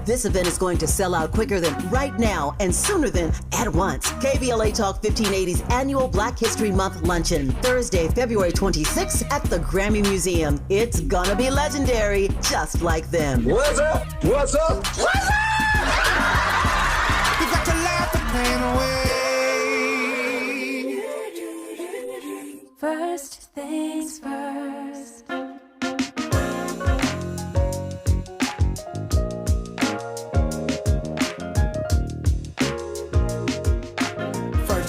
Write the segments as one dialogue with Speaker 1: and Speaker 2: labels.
Speaker 1: This event is going to sell out quicker than right now and sooner than at once. KBLA Talk 1580's annual Black History Month luncheon, Thursday, February 26th at the Grammy Museum. It's gonna be legendary, just like them.
Speaker 2: What's up? What's up? What's up?
Speaker 3: You got to laugh the pain away.
Speaker 4: First things first.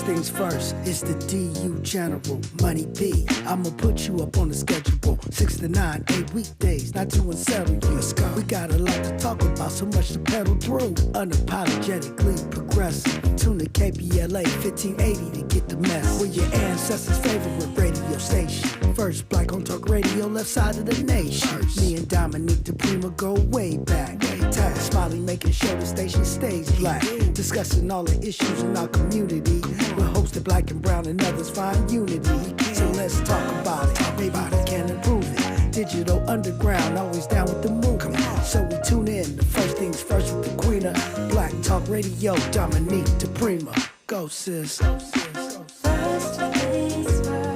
Speaker 3: Things first, it's the DU General, Money B. I'ma put you up on the schedule. 6 to 9, 8 weekdays, not to unsettle you. Let's go. We got a lot to talk about, so much to pedal through. Unapologetically progressive. Tune to KBLA 1580 to get the mess. We're your ancestors' favorite radio station. First black on talk radio, left side of the nation. Me and Dominique DiPrima go way back. Tag Smiley making sure the station stays black. Discussing all the issues in our community. We're hosted black and brown and others find unity. So let's talk about it. Maybe we can improve it. Digital underground, always down with the move. So we tune in. The first things first with the queen of Black Talk Radio, Dominique DiPrima. Go sis.
Speaker 4: First things first.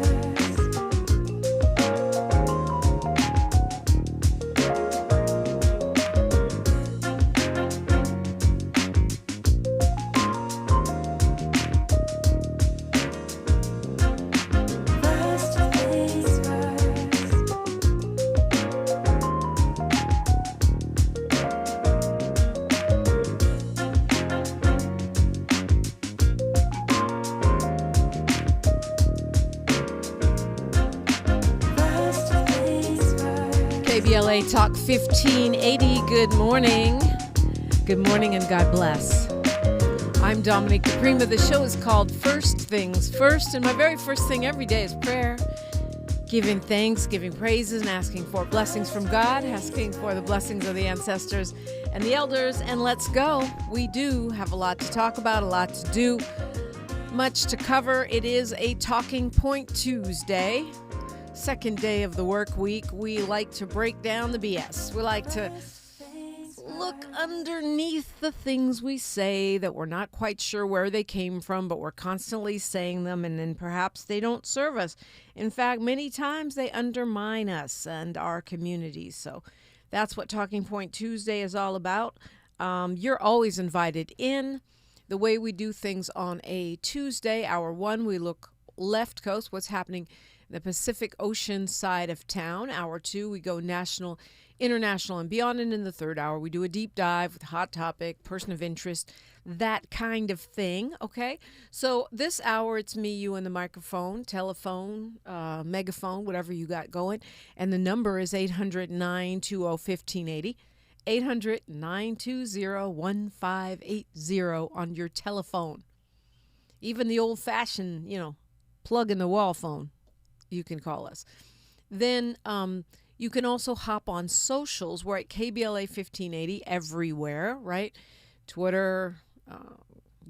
Speaker 5: KBLA Talk 1580. Good morning. Good morning and God bless. I'm Dominique DiPrima. The show is called First Things First, and my very first thing every day is prayer. Giving thanks, giving praises, and asking for blessings from God, asking for the blessings of the ancestors and the elders, and let's go. We do have a lot to talk about, a lot to do, much to cover. It is a Talking Point Tuesday. Second day of the work week. We like to break down the BS. We like to look underneath the things we say that we're not quite sure where they came from, but we're constantly saying them, and then perhaps they don't serve us. In fact, many times they undermine us and our communities. So that's what Talking Point Tuesday is all about. You're always invited in. The way we do things on a Tuesday, hour one, we look left coast, what's happening the Pacific Ocean side of town. Hour two, we go national, international, and beyond. And in the third hour, we do a deep dive with hot topic, person of interest, that kind of thing. Okay. So this hour, it's me, you, and the microphone, telephone, megaphone, whatever you got going. And the number is 800-920-1580. 800-920-1580 on your telephone. Even the old-fashioned, plug-in-the-wall phone. You can call us. Then you can also hop on socials. We're at KBLA 1580 everywhere, right? Twitter,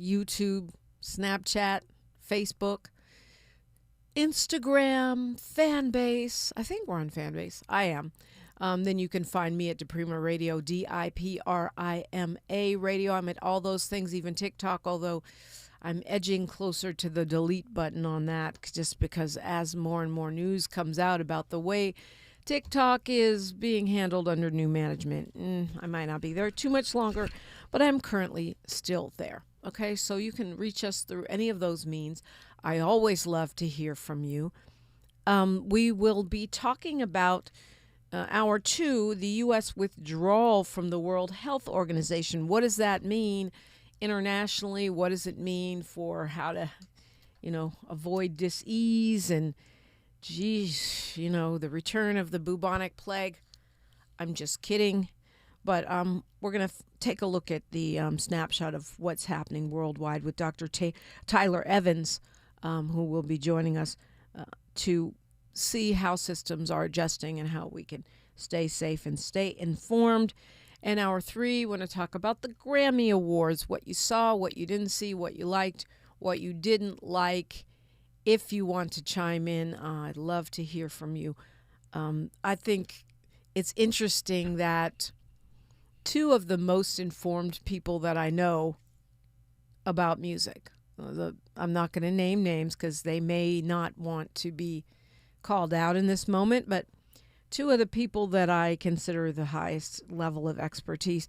Speaker 5: YouTube, Snapchat, Facebook, Instagram, Fanbase. I think we're on Fanbase. I am. Then you can find me at DiPrima Radio, DiPrima Radio. I'm at all those things, even TikTok, although I'm edging closer to the delete button on that just because as more and more news comes out about the way TikTok is being handled under new management, I might not be there too much longer, but I'm currently still there. Okay, so you can reach us through any of those means. I always love to hear from you. We will be talking about hour two, the U.S. withdrawal from the World Health Organization. What does that mean? Internationally, what does it mean for how to, avoid dis-ease and, the return of the bubonic plague? I'm just kidding. But we're going to take a look at the snapshot of what's happening worldwide with Dr. Tyler Evans, who will be joining us to see how systems are adjusting and how we can stay safe and stay informed. And hour three, we're going to talk about the Grammy Awards, what you saw, what you didn't see, what you liked, what you didn't like. If you want to chime in, I'd love to hear from you. I think it's interesting that two of the most informed people that I know about music. I'm not going to name names because they may not want to be called out in this moment, but two of the people that I consider the highest level of expertise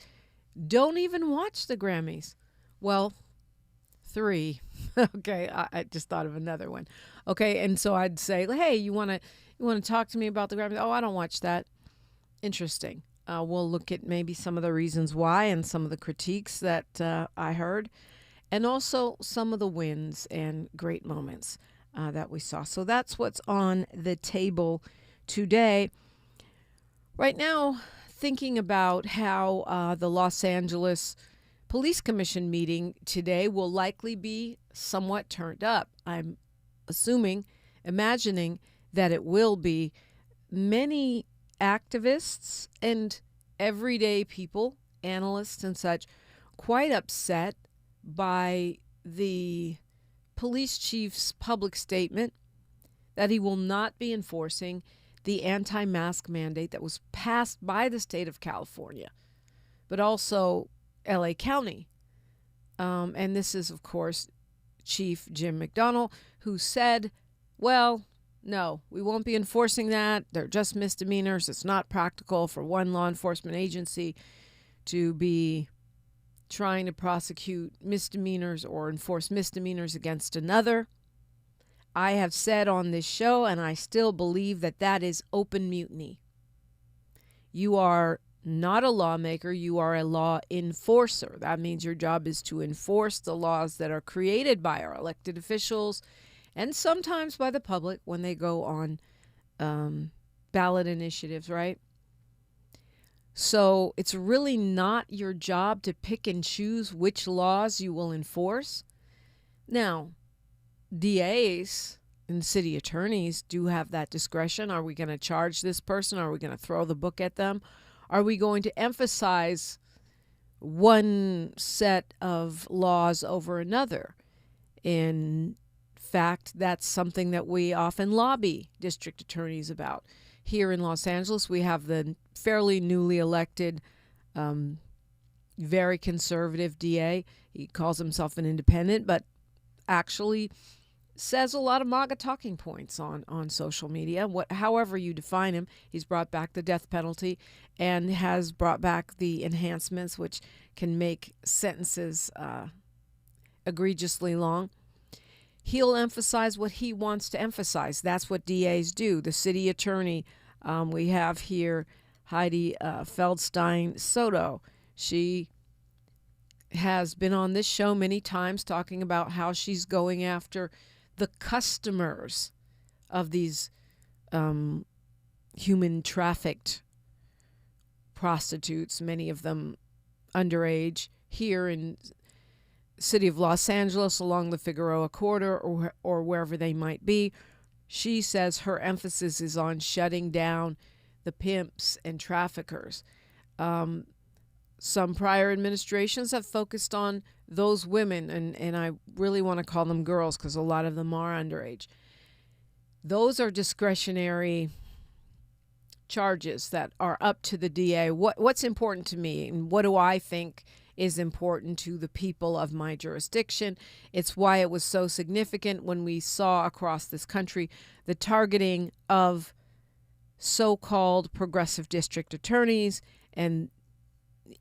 Speaker 5: don't even watch the Grammys. Well, three. Okay, I just thought of another one. Okay, and so I'd say, hey, you want to talk to me about the Grammys? Oh, I don't watch that. Interesting. We'll look at maybe some of the reasons why and some of the critiques that I heard, and also some of the wins and great moments that we saw. So that's what's on the table today. Right now, thinking about how the Los Angeles Police Commission meeting today will likely be somewhat turned up. I'm imagining that it will be. Many activists and everyday people, analysts and such, quite upset by the police chief's public statement that he will not be enforcing the anti-mask mandate that was passed by the state of California, but also LA County. And this is, of course, Chief Jim McDonnell, who said, well, no, we won't be enforcing that. They're just misdemeanors. It's not practical for one law enforcement agency to be trying to prosecute misdemeanors or enforce misdemeanors against another. I have said on this show, and I still believe that that is open mutiny. You are not a lawmaker, you are a law enforcer. That means your job is to enforce the laws that are created by our elected officials and sometimes by the public when they go on ballot initiatives, right? So it's really not your job to pick and choose which laws you will enforce. Now, DAs and city attorneys do have that discretion. Are we going to charge this person? Are we going to throw the book at them? Are we going to emphasize one set of laws over another? In fact, that's something that we often lobby district attorneys about. Here in Los Angeles, we have the fairly newly elected, very conservative DA. He calls himself an independent, but actually says a lot of MAGA talking points on social media. However you define him, he's brought back the death penalty and has brought back the enhancements, which can make sentences egregiously long. He'll emphasize what he wants to emphasize. That's what DAs do. The city attorney, we have here Heidi Feldstein Soto. She has been on this show many times talking about how she's going after the customers of these human trafficked prostitutes, many of them underage, here in city of Los Angeles along the Figueroa corridor or wherever they might be. She says her emphasis is on shutting down the pimps and traffickers. Some prior administrations have focused on those women, and I really want to call them girls because a lot of them are underage. Those are discretionary charges that are up to the DA. What's important to me, and what do I think is important to the people of my jurisdiction? It's why it was so significant when we saw across this country the targeting of so-called progressive district attorneys, and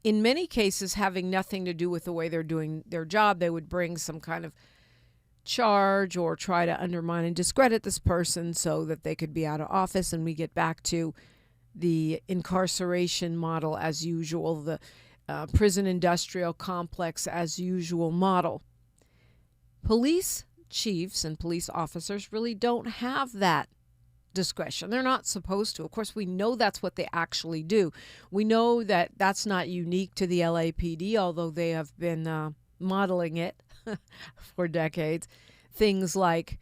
Speaker 5: in many cases having nothing to do with the way they're doing their job. They would bring some kind of charge or try to undermine and discredit this person so that they could be out of office, and we get back to the incarceration model as usual, the prison industrial complex as usual model. Police chiefs and police officers really don't have that discretion. They're not supposed to. Of course, we know that's what they actually do. We know that that's not unique to the LAPD, although they have been modeling it for decades. Things like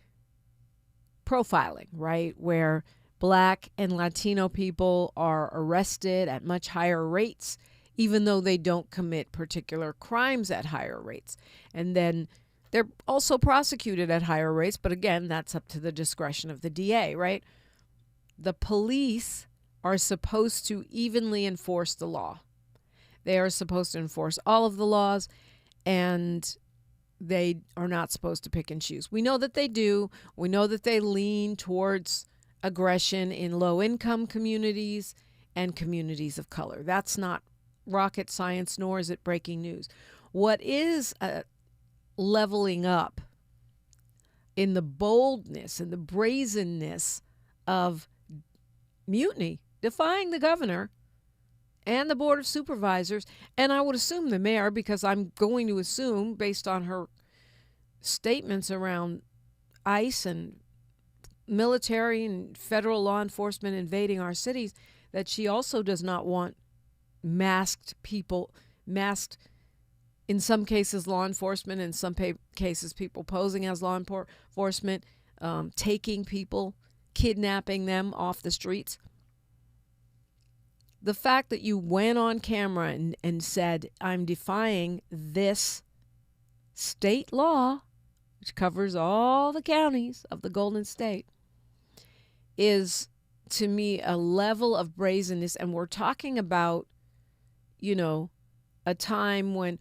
Speaker 5: profiling, right, where Black and Latino people are arrested at much higher rates, even though they don't commit particular crimes at higher rates. And then they're also prosecuted at higher rates, but again, that's up to the discretion of the DA, right? The police are supposed to evenly enforce the law. They are supposed to enforce all of the laws, and they are not supposed to pick and choose. We know that they do. We know that they lean towards aggression in low-income communities and communities of color. That's not rocket science, nor is it breaking news. What is leveling up in the boldness and the brazenness of Mutiny, defying the governor and the Board of Supervisors, and I would assume the mayor, because I'm going to assume, based on her statements around ICE and military and federal law enforcement invading our cities, that she also does not want masked people, in some cases law enforcement, in some cases people posing as law enforcement, taking people, kidnapping them off the streets. The fact that you went on camera and said, I'm defying this state law, which covers all the counties of the Golden State, is, to me, a level of brazenness. And we're talking about, a time when,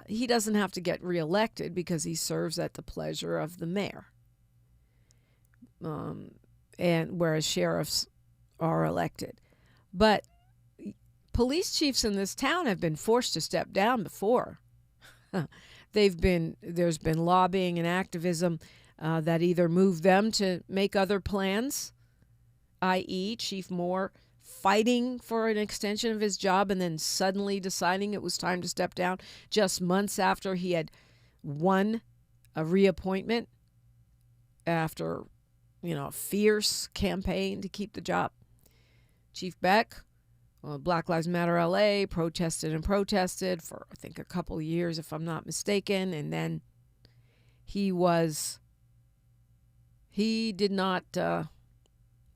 Speaker 5: he doesn't have to get reelected because he serves at the pleasure of the mayor. And whereas sheriffs are elected. But police chiefs in this town have been forced to step down before. There's been lobbying and activism that either moved them to make other plans, i.e. Chief Moore fighting for an extension of his job and then suddenly deciding it was time to step down just months after he had won a reappointment after, a fierce campaign to keep the job. Chief Beck, Black Lives Matter LA, protested for, I think, a couple of years, if I'm not mistaken. And then he did not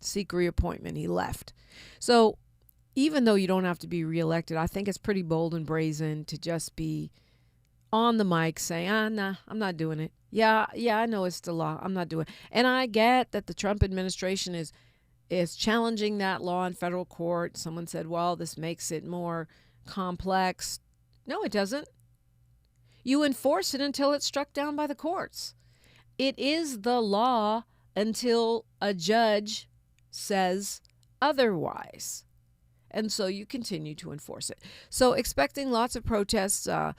Speaker 5: seek reappointment. He left. So even though you don't have to be reelected, I think it's pretty bold and brazen to just be on the mic saying, nah, I'm not doing it. Yeah, I know it's the law. I'm not doing it. And I get that the Trump administration is challenging that law in federal court. Someone said, well, this makes it more complex. No, it doesn't. You enforce it until it's struck down by the courts. It is the law until a judge says otherwise. And so you continue to enforce it. So expecting lots of protests, and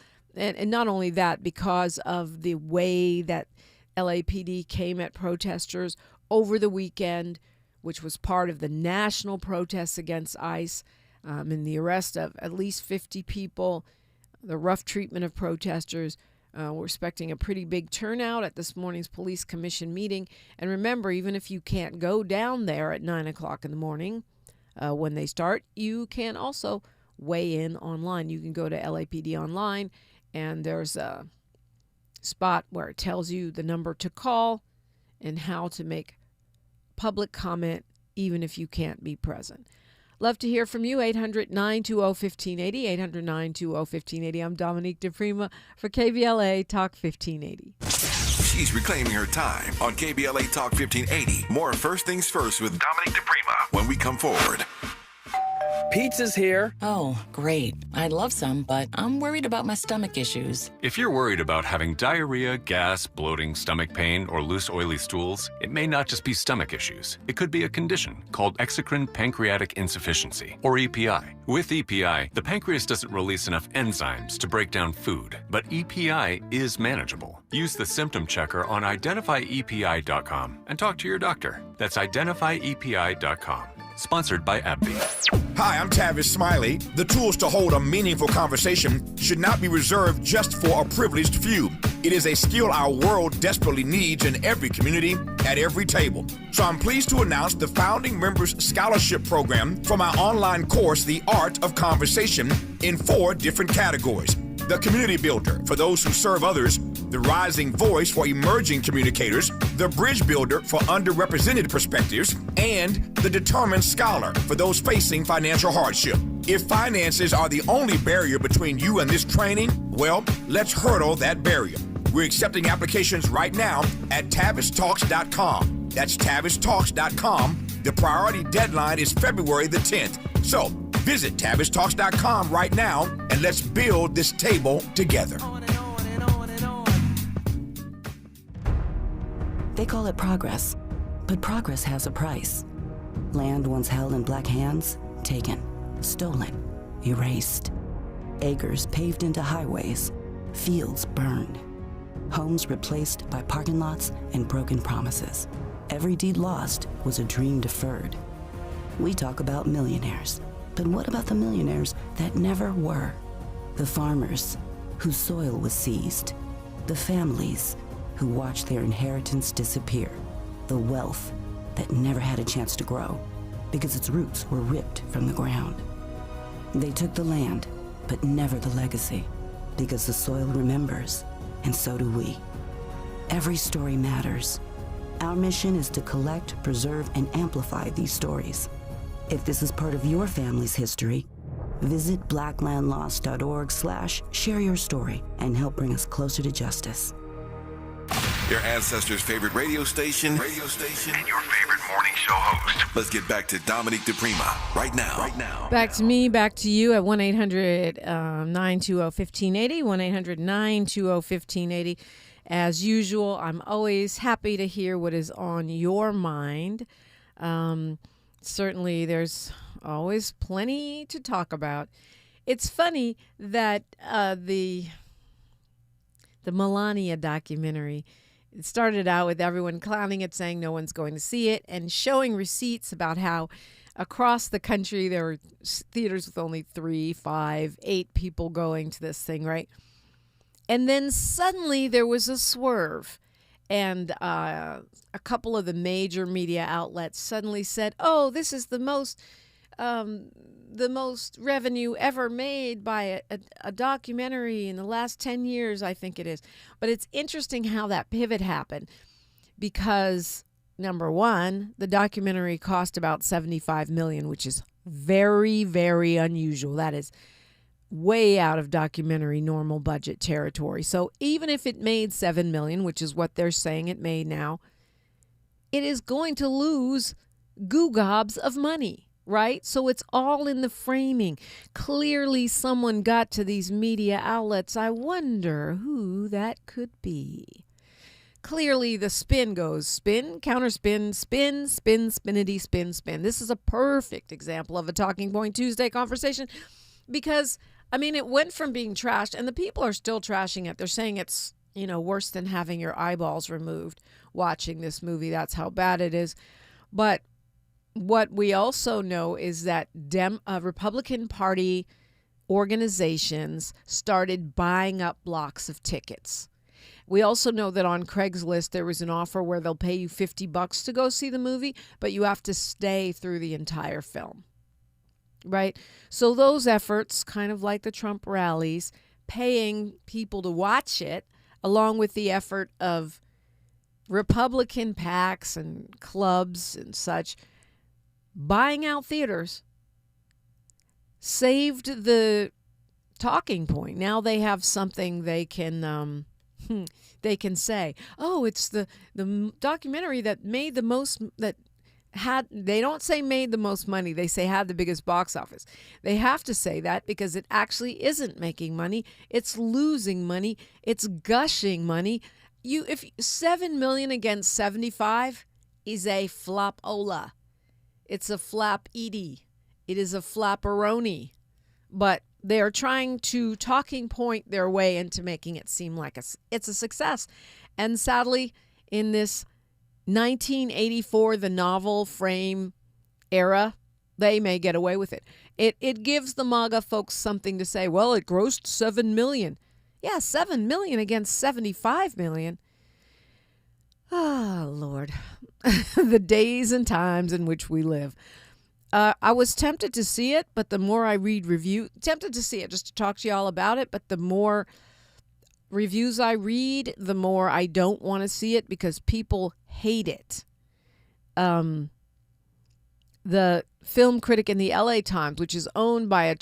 Speaker 5: not only that, because of the way that LAPD came at protesters over the weekend, which was part of the national protests against ICE, and the arrest of at least 50 people, the rough treatment of protesters. We're expecting a pretty big turnout at this morning's police commission meeting. And remember, even if you can't go down there at 9 o'clock in the morning when they start, you can also weigh in online. You can go to LAPD online, and there's a spot where it tells you the number to call and how to make public comment, even if you can't be present. Love to hear from you. 800-920-1580, 800-920-1580. I'm Dominique DiPrima for KBLA Talk 1580.
Speaker 6: She's reclaiming her time on KBLA Talk 1580. More First Things First with Dominique DiPrima when we come forward.
Speaker 2: Pizza's here.
Speaker 7: Oh, great. I'd love some, but I'm worried about my stomach issues.
Speaker 8: If you're worried about having diarrhea, gas, bloating, stomach pain, or loose, oily stools, it may not just be stomach issues. It could be a condition called exocrine pancreatic insufficiency, or EPI. With EPI, the pancreas doesn't release enough enzymes to break down food, but EPI is manageable. Use the symptom checker on identifyepi.com and talk to your doctor. That's identifyepi.com. Sponsored by AbbVie.
Speaker 9: Hi, I'm Tavis Smiley. The tools to hold a meaningful conversation should not be reserved just for a privileged few. It is a skill our world desperately needs in every community, at every table. So I'm pleased to announce the Founding Members Scholarship Program for my online course, The Art of Conversation, in 4 different categories. The Community Builder, for those who serve others, the Rising Voice for emerging communicators, the Bridge Builder for underrepresented perspectives, and the Determined Scholar for those facing financial hardship. If finances are the only barrier between you and this training, well, let's hurdle that barrier. We're accepting applications right now at TavisTalks.com. That's TavisTalks.com. The priority deadline is February the 10th. So, Visit TabitTalks.com right now and let's build this table together.
Speaker 10: They call it progress, but progress has a price. Land once held in black hands, taken, stolen, erased. Acres paved into highways, fields burned. Homes replaced by parking lots and broken promises. Every deed lost was a dream deferred. We talk about millionaires, but what about the millionaires that never were? The farmers whose soil was seized. The families who watched their inheritance disappear. The wealth that never had a chance to grow because its roots were ripped from the ground. They took the land, but never the legacy, because the soil remembers, and so do we. Every story matters. Our mission is to collect, preserve, and amplify these stories. If this is part of your family's history, visit blacklandlost.org/share your story and help bring us closer to justice.
Speaker 6: Your ancestors' favorite radio station, and your favorite morning show host. Let's get back to Dominique DiPrima right now.
Speaker 5: Back to me, back to you at 1-800-920-1580, 1-800-920-1580. As usual, I'm always happy to hear what is on your mind. Certainly, there's always plenty to talk about. It's funny that the Melania documentary, it started out with everyone clowning it, saying no one's going to see it, and showing receipts about how across the country there were theaters with only 3, 5, 8 people going to this thing, right? And then suddenly there was a swerve, and a couple of the major media outlets suddenly said, "Oh, this is the most revenue ever made by a documentary in the last 10 years, I think it is." But it's interesting how that pivot happened, because number one, the documentary cost about $75 million, which is very, very unusual. That is way out of documentary normal budget territory. So even if it made $7 million, which is what they're saying it made now, it is going to lose goo gobs of money, right? So it's all in the framing. Clearly someone got to these media outlets. I wonder who that could be. Clearly the spin goes spin, counterspin, spin, spin, spinity, spin, spin. This is a perfect example of a Talking Point Tuesday conversation, because I mean, it went from being trashed, and the people are still trashing it. They're saying it's, worse than having your eyeballs removed watching this movie. That's how bad it is. But what we also know is that Republican Party organizations started buying up blocks of tickets. We also know that on Craigslist there was an offer where they'll pay you $50 to go see the movie, but you have to stay through the entire film. Right? So those efforts, kind of like the Trump rallies, paying people to watch it, along with the effort of Republican PACs and clubs and such, buying out theaters, saved the talking point. Now they have something they can say. Oh, it's the documentary that made the most, they don't say made the most money, they say had the biggest box office. They have to say that because it actually isn't making money. It's losing money. It's gushing money. If $7 million against 75 is a flop-ola. It's a flap-edie. It is a flapperoni. But they're trying to talking point their way into making it seem like it's a success. And sadly, in this 1984, the novel frame era, they may get away with it. It gives the MAGA folks something to say. Well, it grossed $7 million. Yeah, $7 million against $75 million. Ah, Lord. The days and times in which we live. I was tempted to see it, but the more I read tempted to see it just to talk to you all about it, but the more reviews I read, the more I don't want to see it because people hate it. The film critic in the LA Times, which is owned by a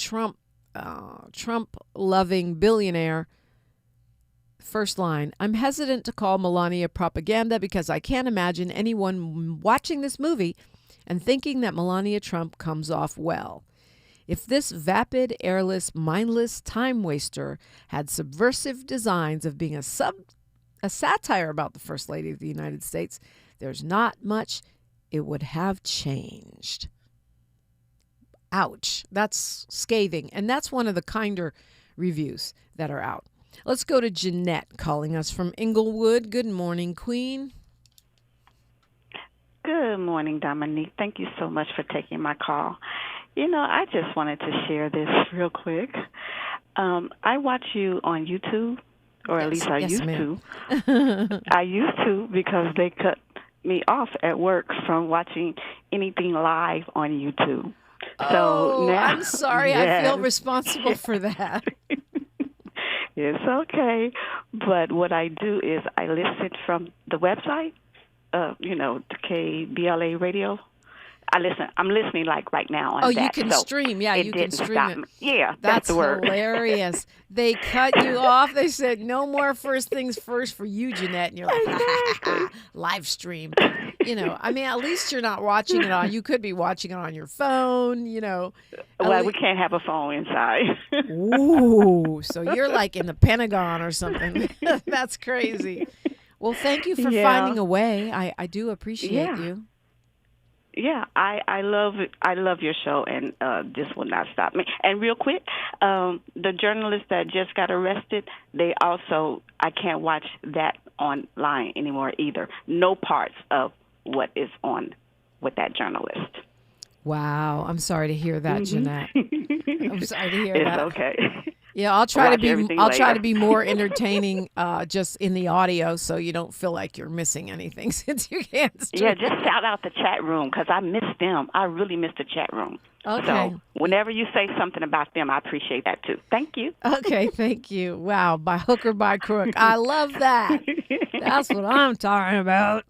Speaker 5: Trump-loving billionaire, first line, "I'm hesitant to call Melania propaganda because I can't imagine anyone watching this movie and thinking that Melania Trump comes off well. If this vapid, airless, mindless time waster had subversive designs of being a satire about the First Lady of the United States, there's not much it would have changed. Ouch. That's scathing. And that's one of the kinder reviews that are out. Let's go to Jeanette calling us from Inglewood. Good morning, Queen.
Speaker 11: Good morning, Dominique. Thank you so much for taking my call. I just wanted to share this real quick. I watch you on YouTube, or at least I used to. I used to because they cut me off at work from watching anything live on YouTube. So now,
Speaker 5: I'm sorry.
Speaker 11: yes.
Speaker 5: I feel responsible for that.
Speaker 11: It's okay. But what I do is I listen from the website, the KBLA radio. I'm listening like right now on that.
Speaker 5: You can stream. Yeah, you can stream it.
Speaker 11: Yeah,
Speaker 5: that's
Speaker 11: the word.
Speaker 5: Hilarious. They cut you off. They said, no more first things first for you, Jeanette. And you're like, live stream. At least you're not watching it on. You could be watching it on your phone,
Speaker 11: Well, we can't have a phone inside.
Speaker 5: Ooh, so you're like in the Pentagon or something. That's crazy. Well, thank you for finding a way. I do appreciate you.
Speaker 11: Yeah, I love it. I love your show, and this will not stop me. And real quick, the journalist that just got arrested, I can't watch that online anymore either. No parts of what is on with that journalist.
Speaker 5: Wow, I'm sorry to hear that, Jeanette. I'm sorry to hear that.
Speaker 11: It's okay.
Speaker 5: Yeah, I'll try to be more entertaining just in the audio so you don't feel like you're missing anything since you can't stream.
Speaker 11: Yeah, just shout out the chat room because I miss them. I really miss the chat room.
Speaker 5: Okay.
Speaker 11: So whenever you say something about them, I appreciate that too. Thank you.
Speaker 5: Okay, thank you. Wow, by hook or by crook. I love that. That's what I'm talking about.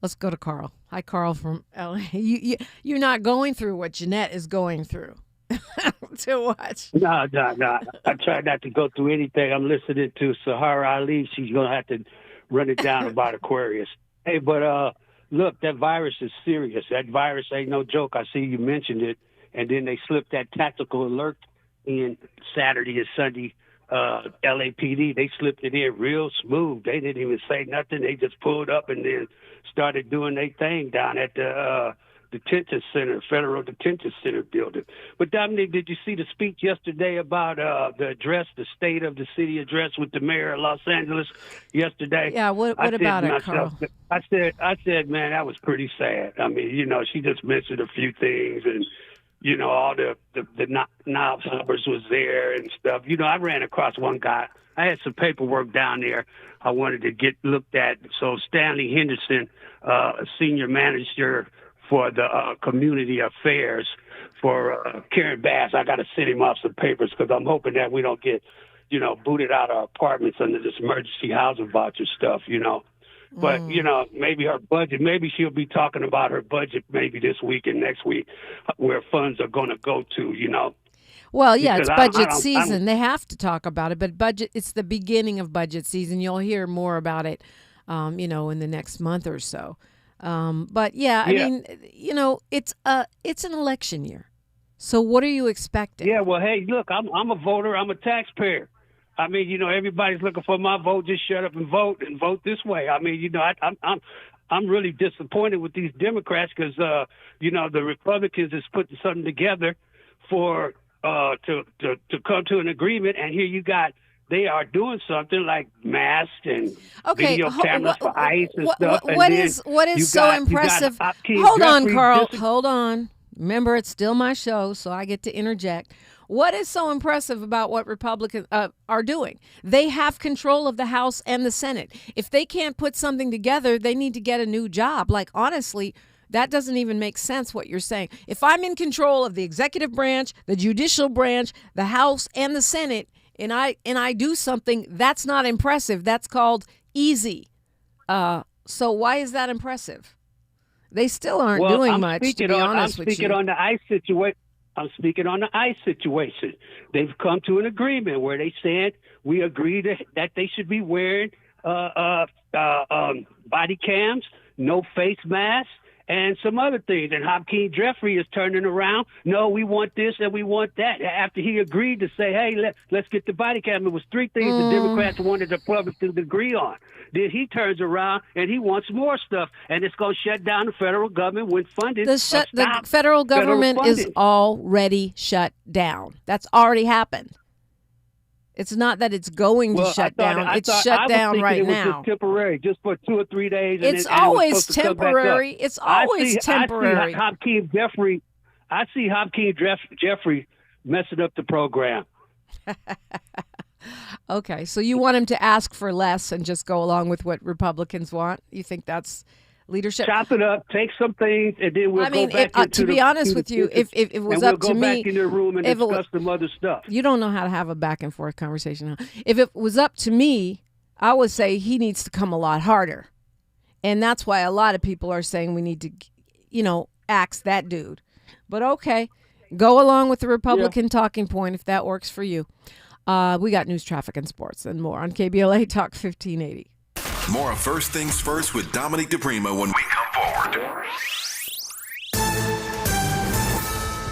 Speaker 5: Let's go to Carl. Hi, Carl from LA. You're not going through what Jeanette is going through. To watch.
Speaker 12: No. I try not to go through anything. I'm listening to Sahara Ali. She's going to have to run it down about Aquarius. Hey, but look, that virus is serious. That virus ain't no joke. I see you mentioned it. And then they slipped that tactical alert in Saturday and Sunday. LAPD, they slipped it in real smooth. They didn't even say nothing. They just pulled up and then started doing their thing down at the detention center, federal detention center building. But Dominique, did you see the speech yesterday about the address, the state of the city address with the mayor of Los Angeles yesterday?
Speaker 5: Yeah, what about it, Carl?
Speaker 12: I said, man, that was pretty sad. I mean, she just mentioned a few things and, all the knob hoppers was there and stuff. I ran across one guy. I had some paperwork down there I wanted to get looked at. So Stanley Henderson, senior manager for the community affairs for Karen Bass. I got to send him off some papers because I'm hoping that we don't get, booted out of our apartments under this emergency housing voucher stuff, But, maybe her budget, maybe she'll be talking about her budget maybe this week and next week where funds are going to go to,
Speaker 5: Well, yeah, it's budget season. They have to talk about it, but it's the beginning of budget season. You'll hear more about it, in the next month or so. But I mean, it's an election year. So what are you expecting?
Speaker 12: Yeah, well, hey, look, I'm a voter. I'm a taxpayer. I mean, everybody's looking for my vote. Just shut up and vote this way. I mean, I'm really disappointed with these Democrats because, the Republicans is putting something together for to come to an agreement. And here you got. They are doing something like masks and video cameras for ICE and stuff.
Speaker 5: What is so impressive? Hold on, Carl. Hold on. Remember, it's still my show, so I get to interject. What is so impressive about what Republicans are doing? They have control of the House and the Senate. If they can't put something together, they need to get a new job. Like, honestly, that doesn't even make sense what you're saying. If I'm in control of the executive branch, the judicial branch, the House, and the Senate, and I do something, that's not impressive. That's called easy. So why is that impressive? They still aren't doing much, to be honest with you.
Speaker 12: I'm speaking on the ICE situation. I'm speaking on the ICE situation. They've come to an agreement where they said we agree that they should be wearing body cams, no face masks, and some other things. And Hakeem Jeffrey is turning around. No, we want this and we want that. After he agreed to say, hey, let's get the body cam. It was three things the Democrats wanted the Republicans to agree on. Then he turns around and he wants more stuff, and it's going to shut down the federal government when funded.
Speaker 5: The federal government is already shut down. That's already happened. It's not that it's going to shut down. It's shut down right now.
Speaker 12: It was just temporary, just for 2 or 3 days.
Speaker 5: It's always temporary. It's always temporary.
Speaker 12: I see Hakeem Jeffrey messing up the program.
Speaker 5: Okay, so you want him to ask for less and just go along with what Republicans want? You think that's leadership?
Speaker 12: Chop it up, take some things, and then we'll go back into
Speaker 5: to be honest with you, if it was up to me,
Speaker 12: we'll go back in the room and discuss some other stuff.
Speaker 5: You don't know how to have a back and forth conversation. If it was up to me, I would say he needs to come a lot harder, and that's why a lot of people are saying we need to, axe that dude. But okay, go along with the Republican talking point if that works for you. We got news, traffic, and sports and more on KBLA Talk 1580.
Speaker 6: More of First Things First with Dominique DiPrima when we come forward.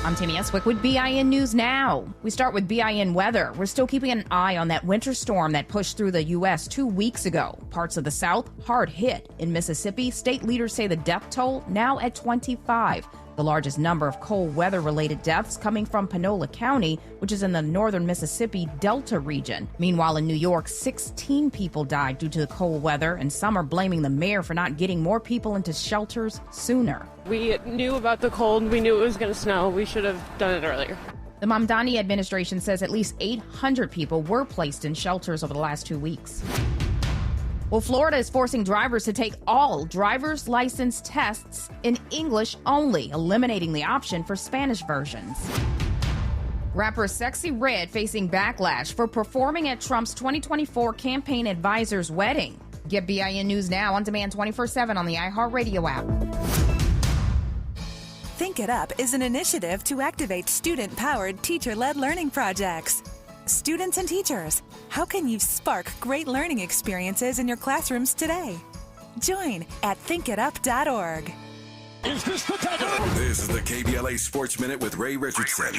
Speaker 13: I'm Tammy Eswick with BIN News Now. We start with BIN weather. We're still keeping an eye on that winter storm that pushed through the U.S. 2 weeks ago. Parts of the South hard hit. In Mississippi, state leaders say the death toll now at 25. The largest number of cold weather-related deaths coming from Panola County, which is in the northern Mississippi Delta region. Meanwhile, in New York, 16 people died due to the cold weather, and some are blaming the mayor for not getting more people into shelters sooner.
Speaker 14: We knew about the cold. We knew it was going to snow. We should have done it earlier.
Speaker 13: The Mamdani administration says at least 800 people were placed in shelters over the last 2 weeks. Well, Florida is forcing drivers to take all driver's license tests in English only, eliminating the option for Spanish versions. Rapper Sexy Red facing backlash for performing at Trump's 2024 campaign advisor's wedding. Get BIN News Now on demand 24/7 on the iHeartRadio app.
Speaker 15: Think It Up is an initiative to activate student-powered, teacher-led learning projects. Students and teachers, how can you spark great learning experiences in your classrooms today? Join at thinkitup.org.
Speaker 6: This is the KBLA Sports Minute with Ray Richardson.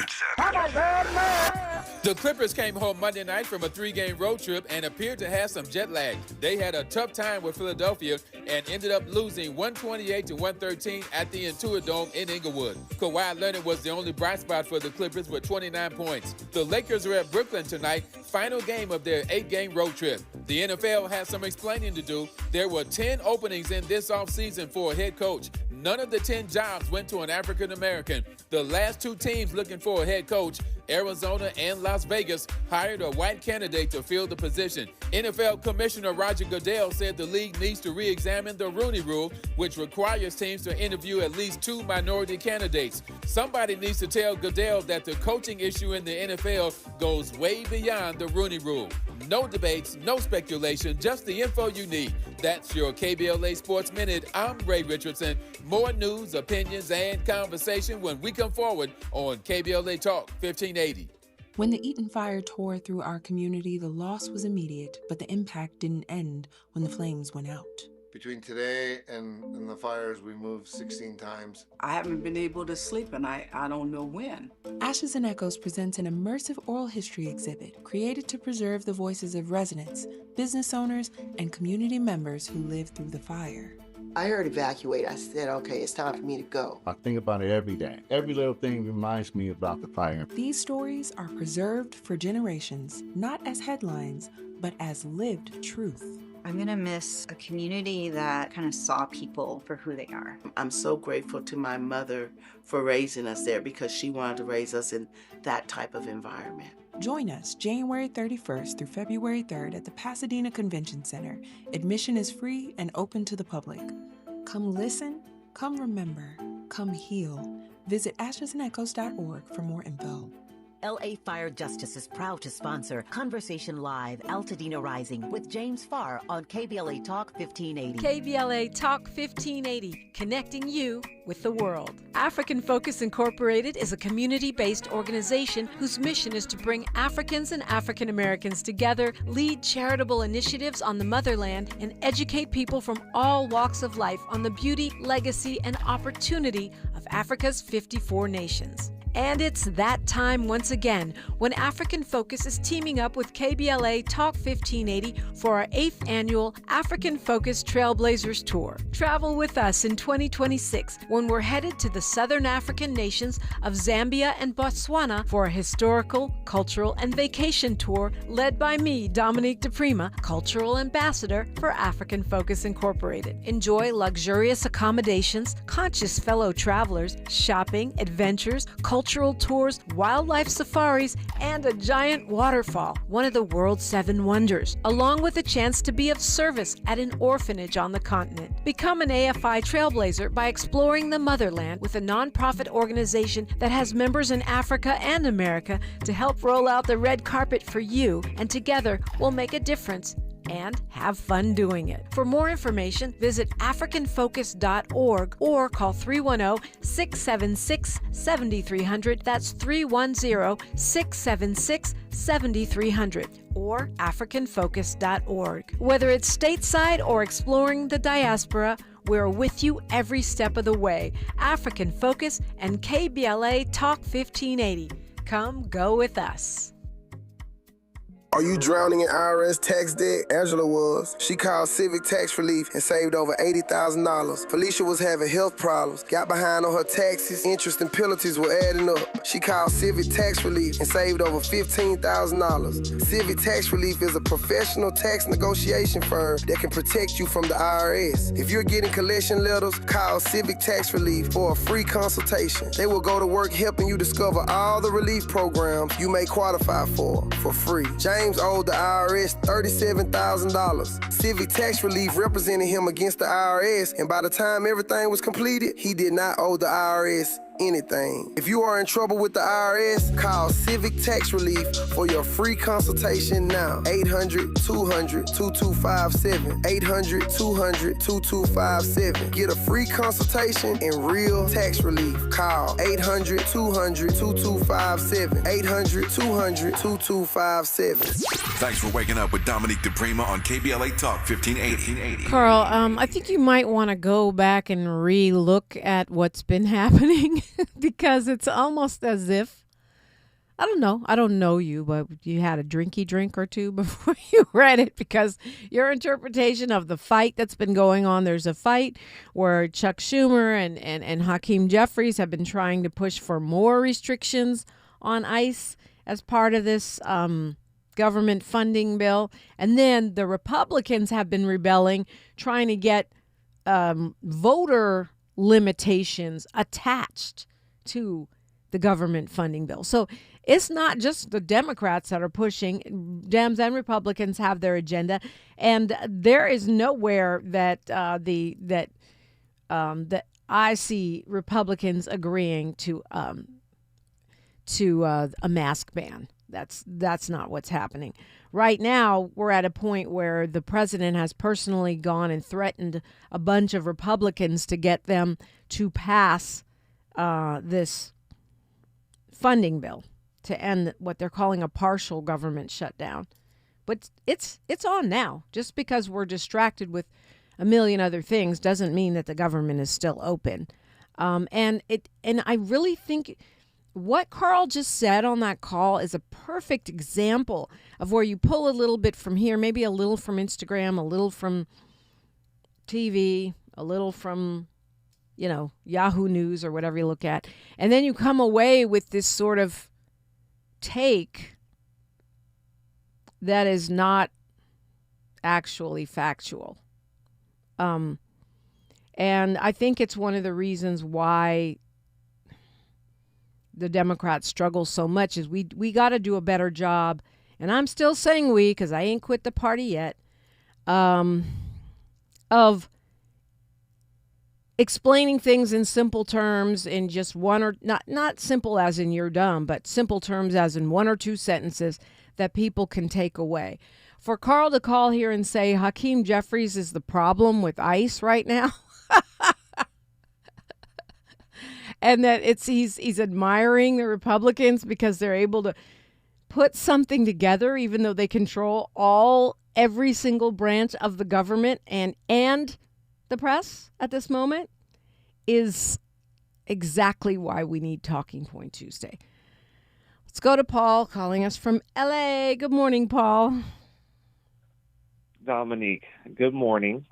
Speaker 16: The Clippers came home Monday night from a 3-game road trip and appeared to have some jet lag. They had a tough time with Philadelphia and ended up losing 128-113 at the Intuit Dome in Inglewood. Kawhi Leonard was the only bright spot for the Clippers with 29 points. The Lakers are at Brooklyn tonight, final game of their 8-game road trip. The NFL has some explaining to do. There were 10 openings in this offseason for a head coach. None of the 10 jobs went to an African American. The last 2 teams looking for a head coach, Arizona and Las Vegas, hired a white candidate to fill the position. NFL Commissioner Roger Goodell said the league needs to re-examine the Rooney Rule, which requires teams to interview at least 2 minority candidates. Somebody needs to tell Goodell that the coaching issue in the NFL goes way beyond the Rooney Rule. No debates, no speculation, just the info you need. That's your KBLA Sports Minute. I'm Ray Richardson. More news, opinions, and conversation when we come forward on KBLA Talk 1580.
Speaker 17: When the Eaton fire tore through our community, the loss was immediate, but the impact didn't end when the flames went out.
Speaker 18: Between today and the fires, we moved 16 times.
Speaker 19: I haven't been able to sleep, and I don't know when.
Speaker 17: Ashes and Echoes presents an immersive oral history exhibit created to preserve the voices of residents, business owners, and community members who lived through the fire.
Speaker 20: I heard evacuate. I said, okay, it's time for me to go.
Speaker 21: I think about it every day. Every little thing reminds me about the fire.
Speaker 17: These stories are preserved for generations, not as headlines, but as lived truth.
Speaker 22: I'm going to miss a community that kind of saw people for who they are.
Speaker 20: I'm so grateful to my mother for raising us there because she wanted to raise us in that type of environment.
Speaker 17: Join us January 31st through February 3rd at the Pasadena Convention Center. Admission is free and open to the public. Come listen, come remember, come heal. Visit ashesandechoes.org for more info.
Speaker 1: LA Fire Justice is proud to sponsor Conversation Live, Altadena Rising with James Farr on KBLA Talk 1580.
Speaker 5: KBLA Talk 1580, connecting you with the world. African Focus Incorporated is a community-based organization whose mission is to bring Africans and African Americans together, lead charitable initiatives on the motherland, and educate people from all walks of life on the beauty, legacy, and opportunity of Africa's 54 nations. And it's that time once again when African Focus is teaming up with KBLA Talk 1580 for our 8th annual African Focus Trailblazers Tour. Travel with us in 2026 when we're headed to the southern African nations of Zambia and Botswana for a historical, cultural, and vacation tour led by me, Dominique DiPrima, Cultural Ambassador for African Focus Incorporated. Enjoy luxurious accommodations, conscious fellow travelers, shopping, adventures, cultural tours, wildlife safaris, and a giant waterfall, one of the world's 7 wonders, along with a chance to be of service at an orphanage on the continent. Become an AFI trailblazer by exploring the motherland with a nonprofit organization that has members in Africa and America to help roll out the red carpet for you, and together we'll make a difference and have fun doing it. For more information, visit africanfocus.org or call 310-676-7300. That's 310-676-7300 or africanfocus.org. Whether it's stateside or exploring the diaspora, we're with you every step of the way. African Focus and KBLA Talk 1580. Come go with us.
Speaker 3: Are you drowning in IRS tax debt? Angela was. She called Civic Tax Relief and saved over $80,000. Felicia was having health problems, got behind on her taxes, interest and penalties were adding up. She called Civic Tax Relief and saved over $15,000. Civic Tax Relief is a professional tax negotiation firm that can protect you from the IRS. If you're getting collection letters, call Civic Tax Relief for a free consultation. They will go to work helping you discover all the relief programs you may qualify for free. James owed the IRS $37,000. Civic Tax Relief represented him against the IRS, and by the time everything was completed, he did not owe the IRS anything. If you are in trouble with the IRS, call Civic Tax Relief for your free consultation now. 800-200-2257. 800-200-2257. Get a free consultation and real tax relief. Call 800-200-2257. 800-200-2257.
Speaker 6: Thanks for waking up with Dominique DiPrima on KBLA Talk 1580.
Speaker 5: Carl, I think you might want to go back and re-look at what's been happening because it's almost as if, I don't know you, but you had a drinky drink or two before you read it, because your interpretation of the fight that's been going on, there's a fight where Chuck Schumer and Hakeem Jeffries have been trying to push for more restrictions on ICE as part of this government funding bill. And then the Republicans have been rebelling, trying to get voter limitations attached to the government funding bill. So it's not just the Democrats that are pushing. Dems and Republicans have their agenda, and there is nowhere that that I see Republicans agreeing to a mask ban. That's not what's happening. Right now, we're at a point where the president has personally gone and threatened a bunch of Republicans to get them to pass this funding bill to end what they're calling a partial government shutdown. But it's on now. Just because we're distracted with a million other things doesn't mean that the government is still open. And I really think what Carl just said on that call is a perfect example of where you pull a little bit from here, maybe a little from Instagram, a little from TV, a little from, Yahoo News or whatever you look at. And then you come away with this sort of take that is not actually factual. And I think it's one of the reasons why the Democrats struggle so much is we got to do a better job. And I'm still saying we, because I ain't quit the party yet, of explaining things in simple terms in just one or not simple as in you're dumb, but simple terms as in one or two sentences that people can take away. For Carl to call here and say Hakeem Jeffries is the problem with ICE right now, and that he's admiring the Republicans because they're able to put something together, even though they control every single branch of the government and the press at this moment, is exactly why we need Talking Point Tuesday. Let's go to Paul calling us from LA. Good morning, Paul.
Speaker 2: Dominique, good morning.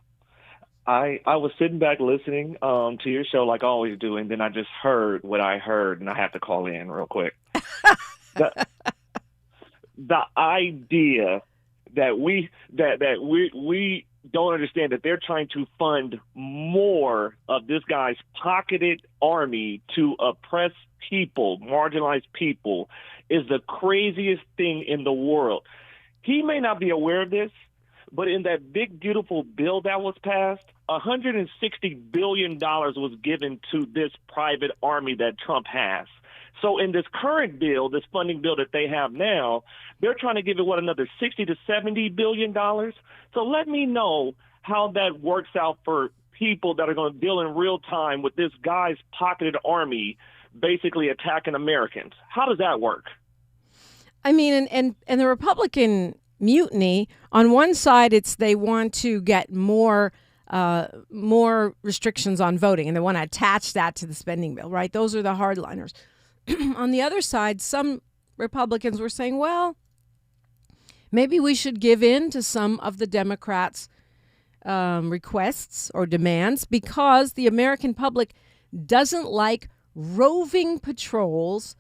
Speaker 2: I was sitting back listening to your show like I always do, and then I just heard what I heard, and I have to call in real quick. The idea that we don't understand that they're trying to fund more of this guy's pocketed army to oppress people, marginalized people, is the craziest thing in the world. He may not be aware of this, but in that big, beautiful bill that was passed, $160 billion was given to this private army that Trump has. So in this current bill, this funding bill that they have now, they're trying to give it, another $60 to $70 billion? So let me know how that works out for people that are going to deal in real time with this guy's pocketed army basically attacking Americans. How does that work?
Speaker 5: I mean, and the Republican mutiny, on one side, they want to get more restrictions on voting, and they want to attach that to the spending bill, right? Those are the hardliners. On the other side, some Republicans were saying, well, maybe we should give in to some of the Democrats' requests or demands because the American public doesn't like roving patrols.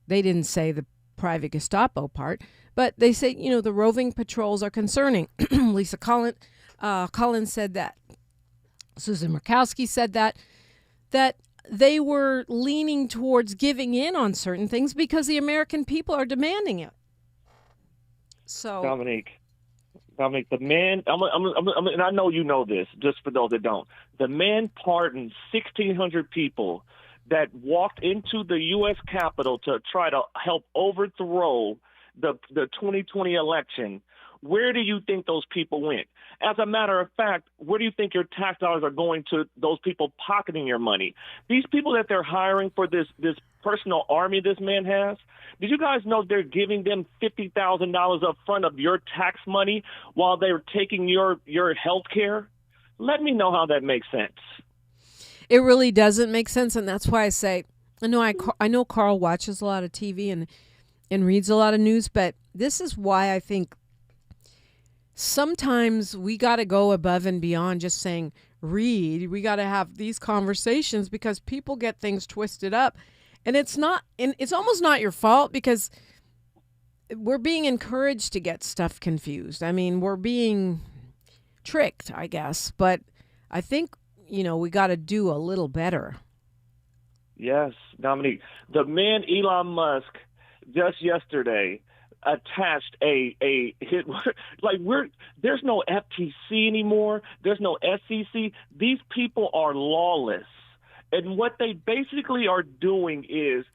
Speaker 5: They didn't say the private Gestapo part, but they say, the roving patrols are concerning. Lisa Collins said that. Susan Murkowski said that they were leaning towards giving in on certain things because the American people are demanding it. So,
Speaker 2: Dominique, the man, and I know you know this, just for those that don't. The man pardoned 1,600 people that walked into the U.S. Capitol to try to help overthrow the 2020 election. Where do you think those people went? As a matter of fact, where do you think your tax dollars are going to those people pocketing your money? These people that they're hiring for this personal army this man has, did you guys know they're giving them $50,000 up front of your tax money while they're taking your health care? Let me know how that makes sense.
Speaker 5: It really doesn't make sense, and that's why I say, I know Carl watches a lot of TV and reads a lot of news, but this is why I think sometimes we got to go above and beyond just saying read. We got to have these conversations because people get things twisted up, and it's almost not your fault because we're being encouraged to get stuff confused. I mean, we're being tricked, I guess, but I think we got to do a little better.
Speaker 2: Yes, Dominique. The man Elon Musk just yesterday attached a hit there's no FTC anymore. There's no SEC. These people are lawless. And what they basically are doing is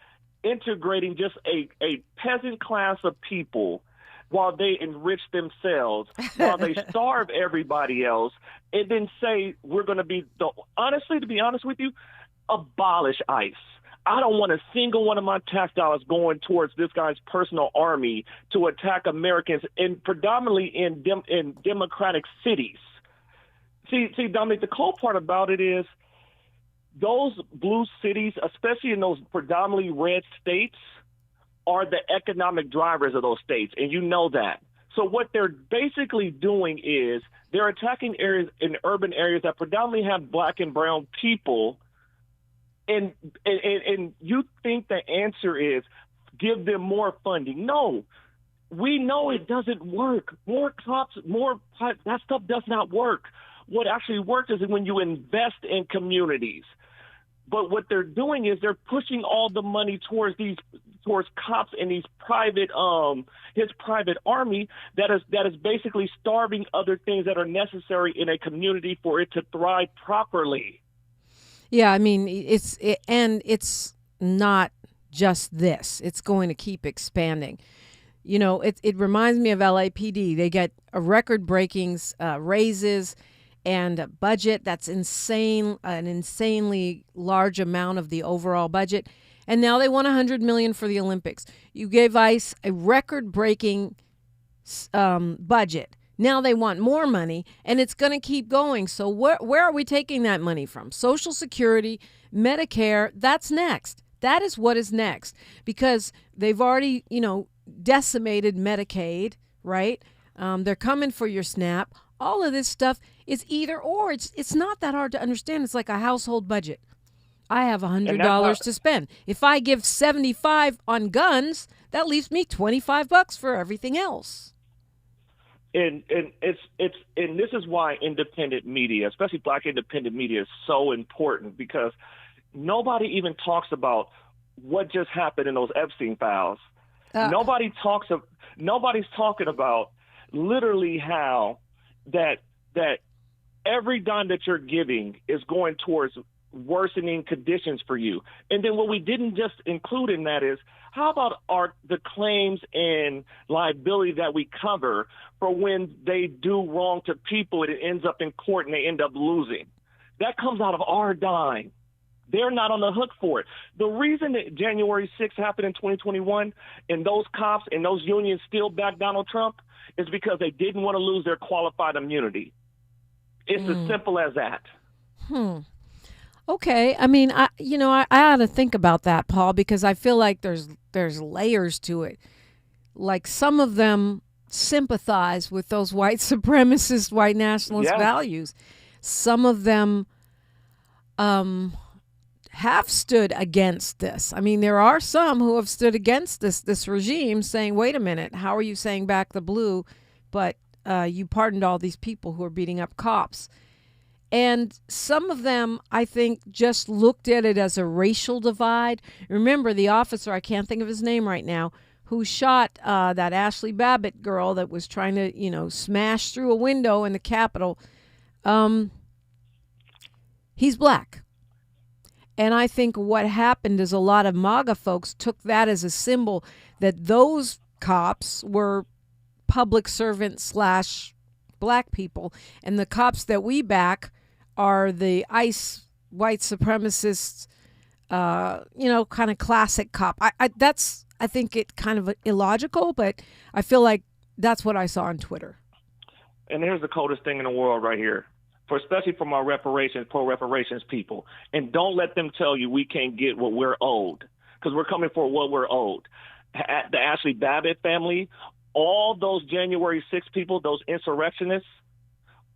Speaker 2: integrating just a peasant class of people while they enrich themselves, while they starve everybody else, and then say we're going to be honestly, to be honest with you, abolish ICE. I don't want a single one of my tax dollars going towards this guy's personal army to attack Americans, and predominantly in democratic cities. See, Dominic, the cool part about it is those blue cities, especially in those predominantly red states, are the economic drivers of those states, and you know that. So what they're basically doing is they're attacking areas in urban areas that predominantly have black and brown people. And you think the answer is give them more funding. No, we know it doesn't work. More cops, that stuff does not work. What actually works is when you invest in communities. But what they're doing is they're pushing all the money towards cops and these his private army that is basically starving other things that are necessary in a community for it to thrive properly.
Speaker 5: Yeah, I mean, it's not just this. It's going to keep expanding. You know, it reminds me of LAPD. They get a record-breaking raises and a budget that's insane, an insanely large amount of the overall budget. And now they want $100 million for the Olympics. You gave ICE a record-breaking budget. Now they want more money, and it's going to keep going. So where are we taking that money from? Social Security, Medicare, that's next. That is what is next, because they've already, decimated Medicaid, right? They're coming for your SNAP. All of this stuff is either or. It's not that hard to understand. It's like a household budget. I have $100 to spend. If I give $75 on guns, that leaves me $25 for everything else.
Speaker 2: And this is why independent media, especially Black independent media, is so important, because nobody even talks about what just happened in those Epstein files. Nobody's talking about literally how that every dime that you're giving is going towards worsening conditions for you. And then what we didn't just include in that is, how about the claims and liability that we cover for when they do wrong to people and it ends up in court and they end up losing? That comes out of our dime. They're not on the hook for it. The reason that January 6th happened in 2021 and those cops and those unions still backed Donald Trump is because they didn't want to lose their qualified immunity. It's as simple as that.
Speaker 5: Okay. I mean, I ought to think about that, Paul, because I feel like there's layers to it. Like, some of them sympathize with those white supremacist, white nationalist values. Some of them have stood against this. I mean, there are some who have stood against this regime, saying, wait a minute, how are you saying back the blue, but you pardoned all these people who are beating up cops? And some of them, I think, just looked at it as a racial divide. Remember, the officer, I can't think of his name right now, who shot that Ashley Babbitt girl that was trying to, smash through a window in the Capitol. He's Black. And I think what happened is a lot of MAGA folks took that as a symbol that those cops were public servants / Black people, and the cops that we back are the ICE white supremacists, kind of classic cop. I think it kind of illogical, but I feel like that's what I saw on Twitter.
Speaker 2: And here's the coldest thing in the world right here, especially from our pro-reparations people. And don't let them tell you we can't get what we're owed, because we're coming for what we're owed. The Ashley Babbitt family, all those January 6 people, those insurrectionists,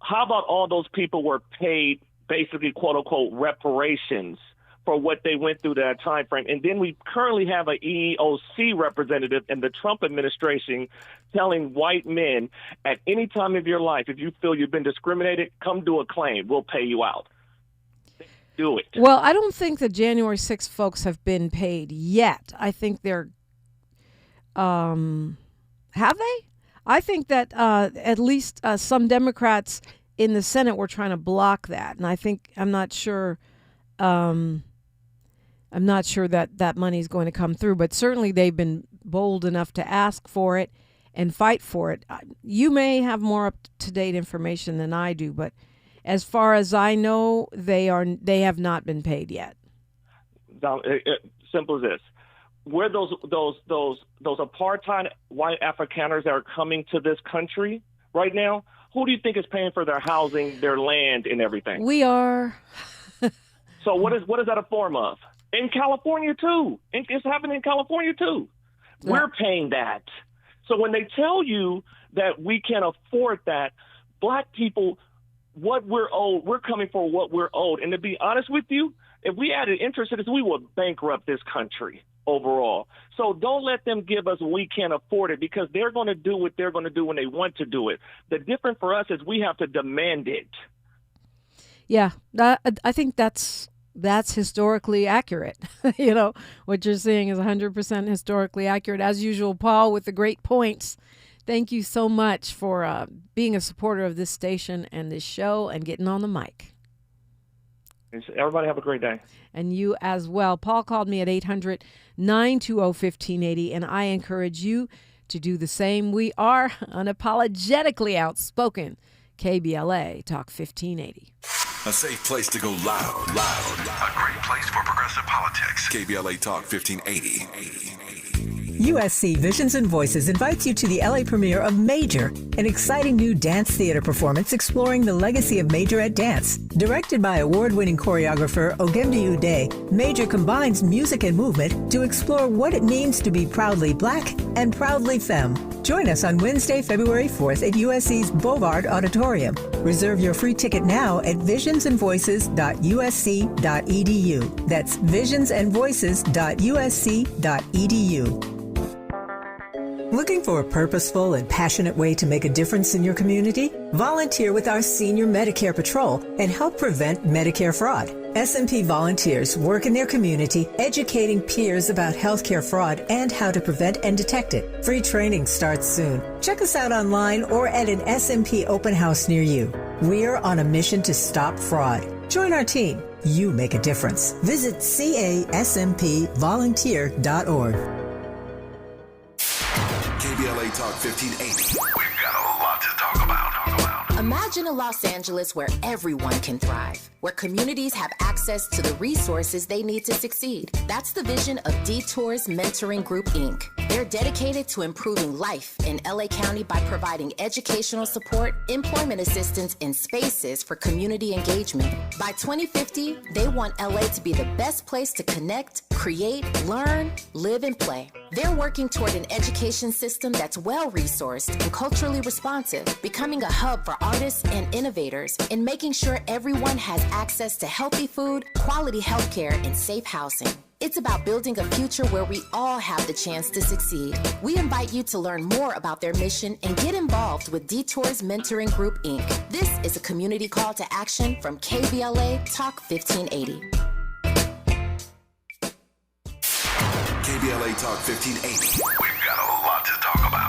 Speaker 2: how about all those people were paid basically, quote unquote, reparations for what they went through that time frame? And then we currently have an EEOC representative in the Trump administration telling white men, at any time of your life, if you feel you've been discriminated, come do a claim. We'll pay you out. Do it.
Speaker 5: Well, I don't think the January 6 folks have been paid yet. I think they're have they? I think that at least some Democrats in the Senate were trying to block that, and I'm not sure that money's going to come through. But certainly they've been bold enough to ask for it and fight for it. You may have more up to date information than I do, but as far as I know, they have not been paid yet.
Speaker 2: Simple as this. Where those apartheid white Afrikaners that are coming to this country right now, who do you think is paying for their housing, their land, and everything?
Speaker 5: We are.
Speaker 2: So what is that a form of? In California too. It's happening in California too. Yeah. We're paying that. So when they tell you that we can't afford that, Black people, what we're owed, we're coming for what we're owed. And to be honest with you, if we added interest, we would bankrupt this country overall. So don't let them give us we can't afford it, because they're going to do what they're going to do when they want to do it. The difference for us is we have to demand it.
Speaker 5: Yeah, I think that's historically accurate. What you're saying is 100% historically accurate. As usual, Paul, with the great points. Thank you so much for being a supporter of this station and this show and getting on the mic.
Speaker 2: Everybody have a great day.
Speaker 5: And you as well. Paul called me at 800-920-1580, and I encourage you to do the same. We are unapologetically outspoken. KBLA Talk 1580.
Speaker 6: A safe place to go loud. A great place for progressive politics. KBLA Talk 1580.
Speaker 4: USC Visions and Voices invites you to the LA premiere of Major, an exciting new dance theater performance exploring the legacy of Majorette dance. Directed by award-winning choreographer Ogemdi Ude, Major combines music and movement to explore what it means to be proudly Black and proudly femme. Join us on Wednesday, February 4th at USC's Bovard Auditorium. Reserve your free ticket now at visionsandvoices.usc.edu. That's visionsandvoices.usc.edu. Looking for a purposeful and passionate way to make a difference in your community? Volunteer with our Senior Medicare Patrol and help prevent Medicare fraud. SMP volunteers work in their community educating peers about healthcare fraud and how to prevent and detect it. Free training starts soon. Check us out online or at an SMP open house near you. We're on a mission to stop fraud. Join our team. You make a difference. Visit caSMPvolunteer.org.
Speaker 6: KBLA Talk 1580. We've got a lot to talk about.
Speaker 7: Imagine a Los Angeles where everyone can thrive, where communities have access to the resources they need to succeed. That's the vision of Detours Mentoring Group, Inc. They're dedicated to improving life in LA County by providing educational support, employment assistance, and spaces for community engagement. By 2050, they want LA to be the best place to connect, create, learn, live, and play. They're working toward an education system that's well-resourced and culturally responsive, becoming a hub for artists and innovators, and making sure everyone has access to healthy food, quality healthcare, and safe housing. It's about building a future where we all have the chance to succeed. We invite you to learn more about their mission and get involved with Detours Mentoring Group, Inc. This is a community call to action from KBLA Talk 1580.
Speaker 6: KBLA Talk 1580. We've got a lot to talk about.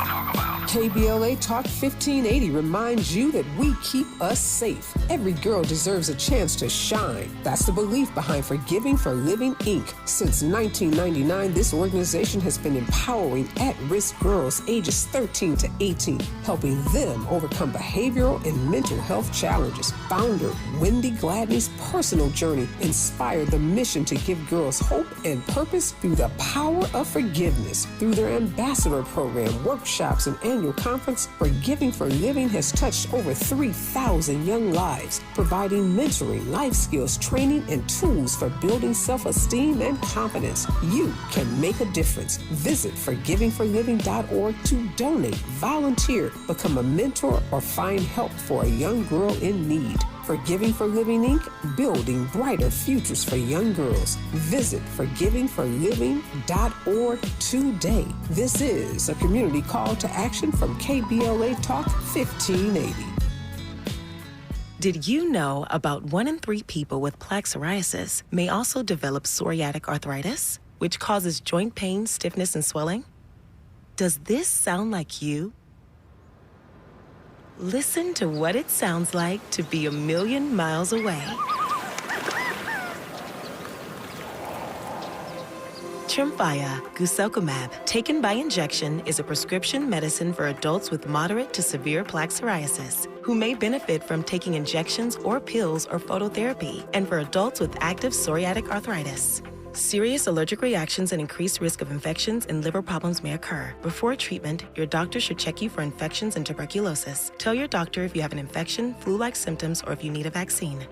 Speaker 23: KBLA Talk 1580 reminds you that we keep us safe. Every girl deserves a chance to shine. That's the belief behind Forgiving for Living, Inc. Since 1999, this organization has been empowering at-risk girls ages 13 to 18, helping them overcome behavioral and mental health challenges. Founder Wendy Gladney's personal journey inspired the mission to give girls hope and purpose through the power of forgiveness. Through their ambassador program, workshops, and annual conference, Forgiving for Living has touched over 3,000 young lives, providing mentoring, life skills, training, and tools for building self-esteem and confidence. You can make a difference. Visit forgivingforliving.org to donate, volunteer, become a mentor, or find help for a young girl in need. Forgiving for Living, Inc., building brighter futures for young girls. Visit forgivingforliving.org today. This is a community call to action from KBLA Talk 1580.
Speaker 24: Did you know about 1 in 3 people with plaque psoriasis may also develop psoriatic arthritis, which causes joint pain, stiffness, and swelling? Does this sound like you? Listen to what it sounds like to be a million miles away. Tremfya guselkumab, taken by injection, is a prescription medicine for adults with moderate to severe plaque psoriasis who may benefit from taking injections or pills or phototherapy, and for adults with active psoriatic arthritis. Serious allergic reactions and increased risk of infections and liver problems may occur. Before treatment, your doctor should check you for infections and tuberculosis. Tell your doctor if you have an infection, flu-like symptoms, or if you need a vaccine.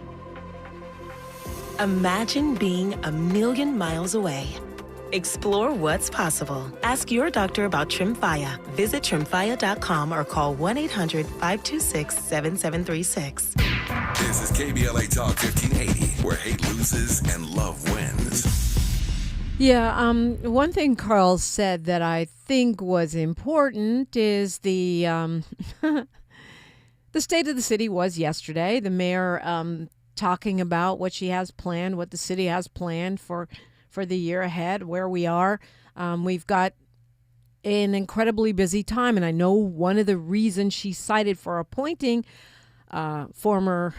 Speaker 24: Imagine being a million miles away. Explore what's possible. Ask your doctor about Tremfya. Visit Tremfya.com or call 1-800-526-7736.
Speaker 6: This is KBLA Talk 1580, where hate loses and love wins.
Speaker 5: Yeah, one thing Carl said that I think was important is the the state of the city was yesterday. The mayor talking about what she has planned, what the city has planned for the year ahead, where we are. We've got an incredibly busy time, and I know one of the reasons she cited for appointing former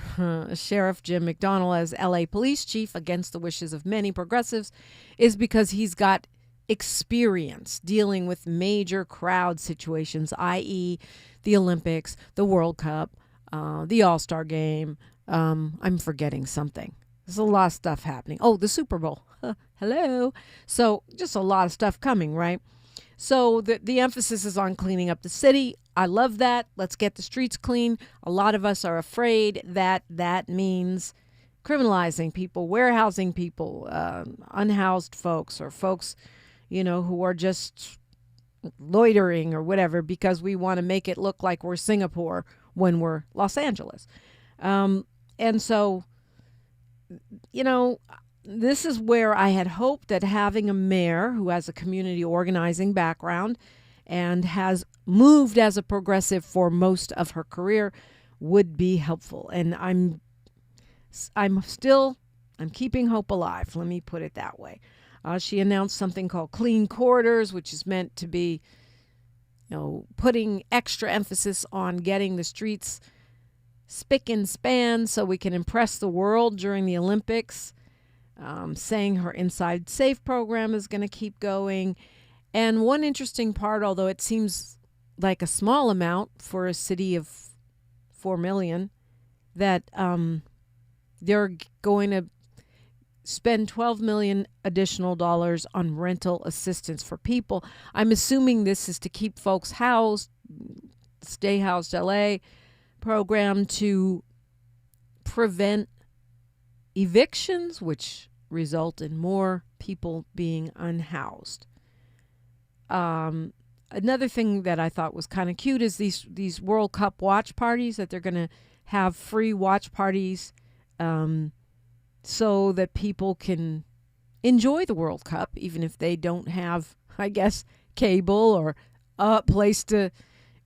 Speaker 5: Sheriff Jim McDonnell as LA Police Chief against the wishes of many progressives is because he's got experience dealing with major crowd situations, i.e. the Olympics, the World Cup, the All-Star Game. I'm forgetting something. There's a lot of stuff happening. Oh, the Super Bowl. Hello. So just a lot of stuff coming, right? So the emphasis is on cleaning up the city. I love that. Let's get the streets clean. A lot of us are afraid that that means criminalizing people, warehousing people, unhoused folks, or folks, who are just loitering or whatever, because we want to make it look like we're Singapore when we're Los Angeles. And so, this is where I had hoped that having a mayor who has a community organizing background and has moved as a progressive for most of her career would be helpful. And I'm keeping hope alive. Let me put it that way. She announced something called Clean Corridors, which is meant to be, putting extra emphasis on getting the streets spick and span so we can impress the world during the Olympics. Saying her Inside Safe program is going to keep going. And one interesting part, although it seems like a small amount for a city of 4 million, that they're going to spend $12 million additional dollars on rental assistance for people. I'm assuming this is to keep folks housed, Stay Housed LA program to prevent evictions, which result in more people being unhoused. Another thing that I thought was kind of cute is these World Cup watch parties, that they're going to have free watch parties so that people can enjoy the World Cup, even if they don't have, I guess, cable or a place to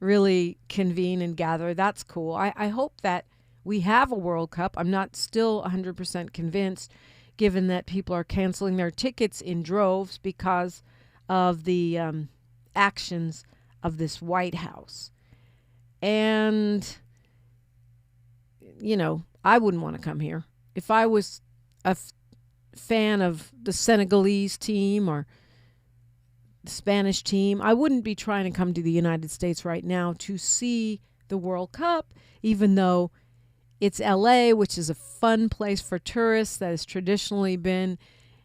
Speaker 5: really convene and gather. That's cool. I hope that we have a World Cup. I'm not still 100% convinced, given that people are canceling their tickets in droves because of the actions of this White House. And, I wouldn't want to come here. If I was a fan of the Senegalese team or the Spanish team, I wouldn't be trying to come to the United States right now to see the World Cup, even though it's LA, which is a fun place for tourists that has traditionally been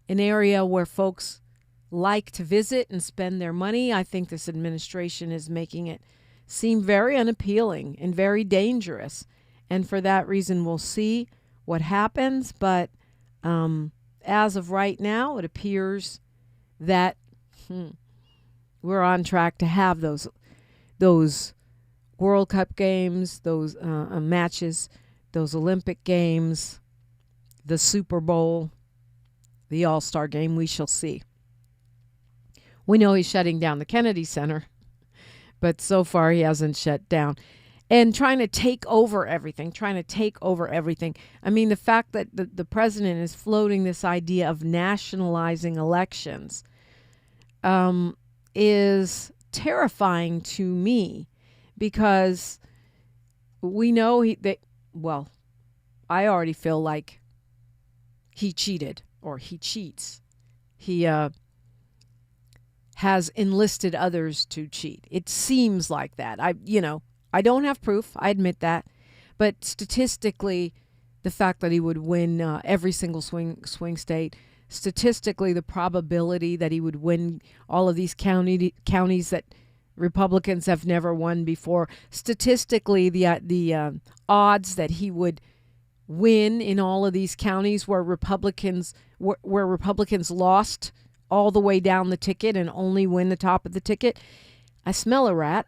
Speaker 5: an area where folks like to visit and spend their money. I think this administration is making it seem very unappealing and very dangerous. And for that reason, we'll see what happens. But as of right now, it appears that we're on track to have those World Cup games, those matches, those Olympic games, the Super Bowl, the All-Star game. We shall see. We know he's shutting down the Kennedy Center, but so far he hasn't shut down. And trying to take over everything. I mean, the fact that the president is floating this idea of nationalizing elections is terrifying to me, because we know I already feel like he cheated, or he cheats. He has enlisted others to cheat. It seems like that. I don't have proof. I admit that. But statistically, the fact that he would win every single swing state, statistically, the probability that he would win all of these counties that Republicans have never won before, statistically, the odds that he would win in all of these counties where Republicans lost all the way down the ticket and only win the top of the ticket, I smell a rat.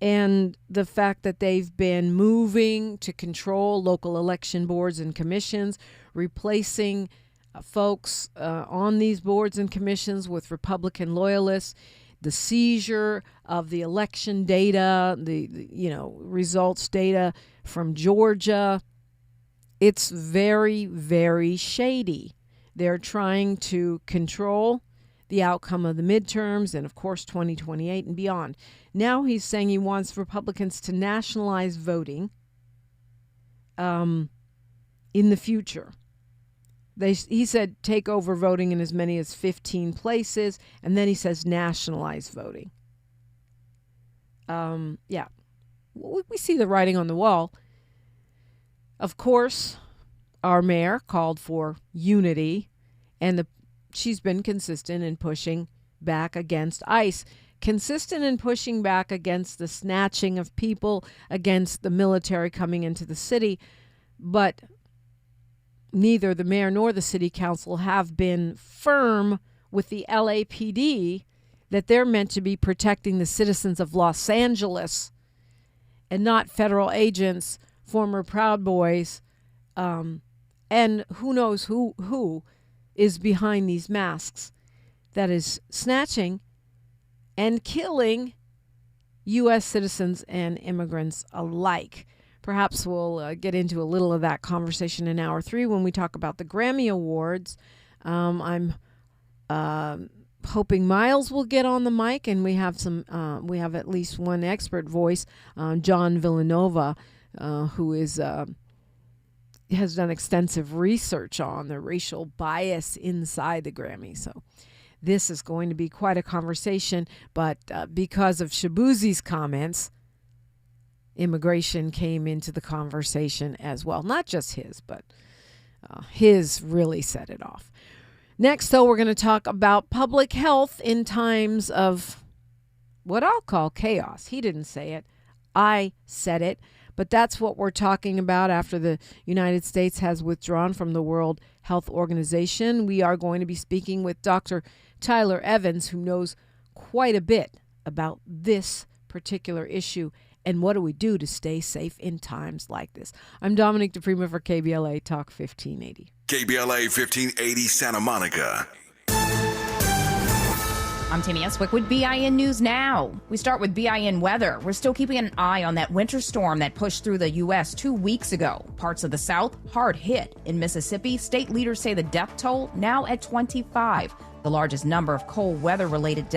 Speaker 5: And the fact that they've been moving to control local election boards and commissions, replacing folks on these boards and commissions with Republican loyalists, the seizure of the election data, the results data from Georgia, it's very, very shady. They're trying to control the outcome of the midterms and, of course, 2028 and beyond. Now he's saying he wants Republicans to nationalize voting, in the future. He said take over voting in as many as 15 places, and then he says nationalize voting. Yeah, we see the writing on the wall. Of course, our mayor called for unity, and she's been consistent in pushing back against ICE, consistent in pushing back against the snatching of people, against the military coming into the city, but neither the mayor nor the city council have been firm with the LAPD that they're meant to be protecting the citizens of Los Angeles and not federal agents, former Proud Boys, and who knows who is behind these masks that is snatching and killing U.S. citizens and immigrants alike. Perhaps we'll get into a little of that conversation in Hour 3 when we talk about the Grammy Awards. I'm hoping Miles will get on the mic, and we have at least one expert voice, John Villanova, who has done extensive research on the racial bias inside the Grammy. So this is going to be quite a conversation, but because of Shabuzi's comments, immigration came into the conversation as well. Not just his, but his really set it off. Next, though, we're going to talk about public health in times of what I'll call chaos. He didn't say it. I said it. But that's what we're talking about after the United States has withdrawn from the World Health Organization. We are going to be speaking with Dr. Tyler Evans, who knows quite a bit about this particular issue and what do we do to stay safe in times like this. I'm Dominique DiPrima for KBLA Talk 1580.
Speaker 6: KBLA 1580 Santa Monica.
Speaker 13: I'm Tammy Eswick with BIN News Now. We start with BIN weather. We're still keeping an eye on that winter storm that pushed through the U.S. 2 weeks ago. Parts of the South hard hit. In Mississippi, state leaders say the death toll now at 25, the largest number of cold weather-related deaths